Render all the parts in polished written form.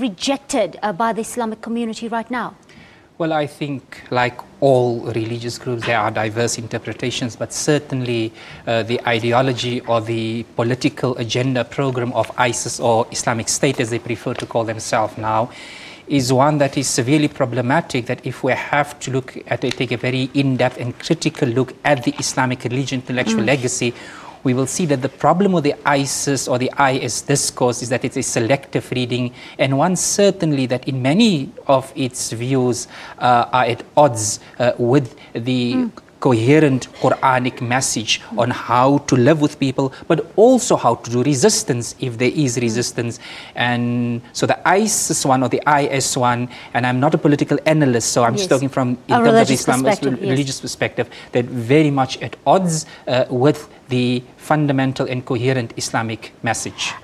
rejected by the Islamic community right now? Well, I think like all religious groups, there are diverse interpretations, but certainly the ideology or the political agenda program of ISIS, or Islamic State as they prefer to call themselves now, is one that is severely problematic. That if we have to look at it, take a very in-depth and critical look at the Islamic religion intellectual legacy, we will see that the problem with the ISIS or the IS discourse is that it's a selective reading, and one certainly that in many of its views are at odds with the coherent Quranic message on how to live with people, but also how to do resistance if there is resistance. And so the ISIS one or the IS one, and I'm not a political analyst, so I'm just talking from in terms of Islam, religious perspective, that very much at odds with the fundamental and coherent Islamic message.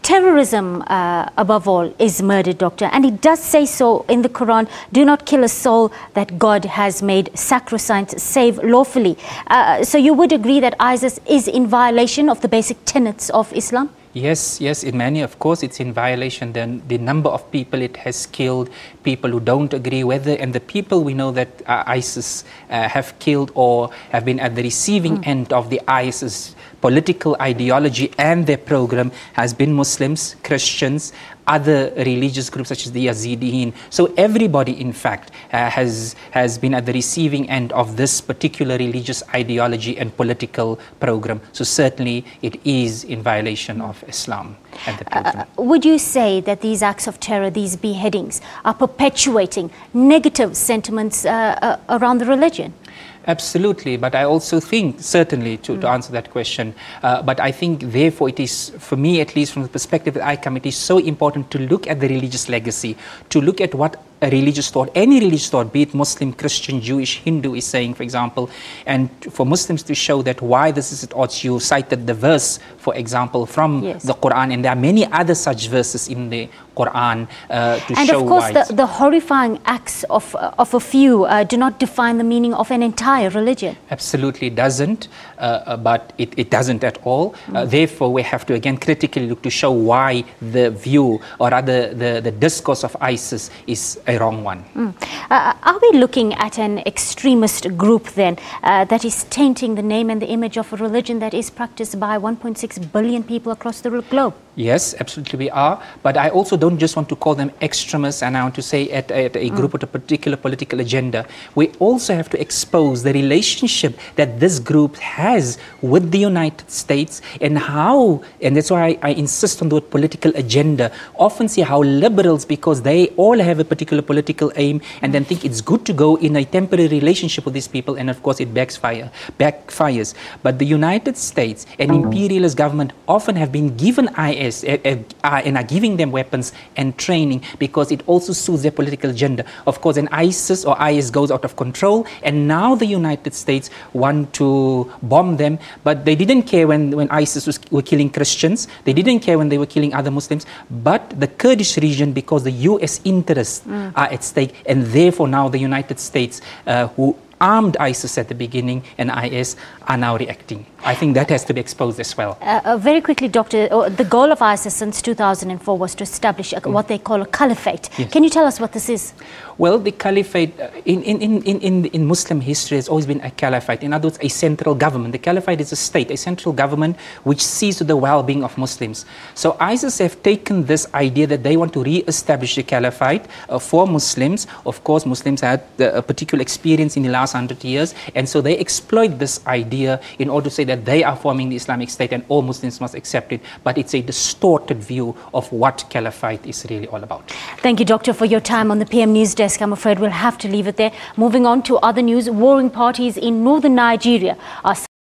Terrorism, above all, is murder, Doctor, and it does say so in the Quran: do not kill a soul that God has made sacrosanct save lawfully. So you would agree that ISIS is in violation of the basic tenets of Islam? Yes, in many, of course, it's in violation. Then the number of people it has killed, people who don't agree whether, and the people we know that ISIS have killed or have been at the receiving end of the ISIS political ideology and their program has been Muslims, Christians, other religious groups such as the Yazidin. So everybody, in fact, has been at the receiving end of this particular religious ideology and political program. So certainly it is in violation of Islam and the program. Would you say that these acts of terror, these beheadings, are perpetuating negative sentiments around the religion? Absolutely, but I also think, certainly, to answer that question, but I think therefore it is, for me at least from the perspective that I come, it is so important to look at the religious legacy, to look at what a religious thought, any religious thought, be it Muslim, Christian, Jewish, Hindu, is saying, for example, and for Muslims to show that why this is at odds. You cited the verse, for example, from the Quran, and there are many other such verses in the Quran to and show why. And of course, the horrifying acts of a few do not define the meaning of an entire religion. Absolutely doesn't, but it doesn't at all. Therefore, we have to again critically look to show why the view, or rather the discourse of ISIS is a wrong one. Are we looking at an extremist group then that is tainting the name and the image of a religion that is practiced by 1.6 billion people across the globe? Yes, absolutely we are. But I also don't just want to call them extremists, and I want to say at a group with a particular political agenda. We also have to expose the relationship that this group has with the United States, and how, and that's why I insist on the word political agenda. Often see how liberals, because they all have a particular political aim, and then think it's good to go in a temporary relationship with these people, and of course it backfires. But the United States and imperialist government often have been given IS and are giving them weapons and training because it also suits their political agenda. Of course, an ISIS or IS goes out of control, and now the United States want to bomb them, but they didn't care when ISIS were killing Christians. They didn't care when they were killing other Muslims. But the Kurdish region, because the US interests are at stake, and therefore now the United States, who armed ISIS at the beginning and IS, are now reacting. I think that has to be exposed as well. Very quickly, Doctor, the goal of ISIS since 2004 was to establish what they call a caliphate. Can you tell us what this is? Well, the caliphate, in Muslim history, has always been a caliphate. In other words, a central government. The caliphate is a state, a central government which sees to the well-being of Muslims. So ISIS have taken this idea that they want to re-establish the caliphate for Muslims. Of course, Muslims had a particular experience in the last 100 years, and so they exploit this idea in order to say that they are forming the Islamic State and all Muslims must accept it. But it's a distorted view of what caliphate is really all about. Thank you, Doctor, for your time on the PM News Desk. I'm afraid we'll have to leave it there. Moving on to other news, warring parties in northern Nigeria are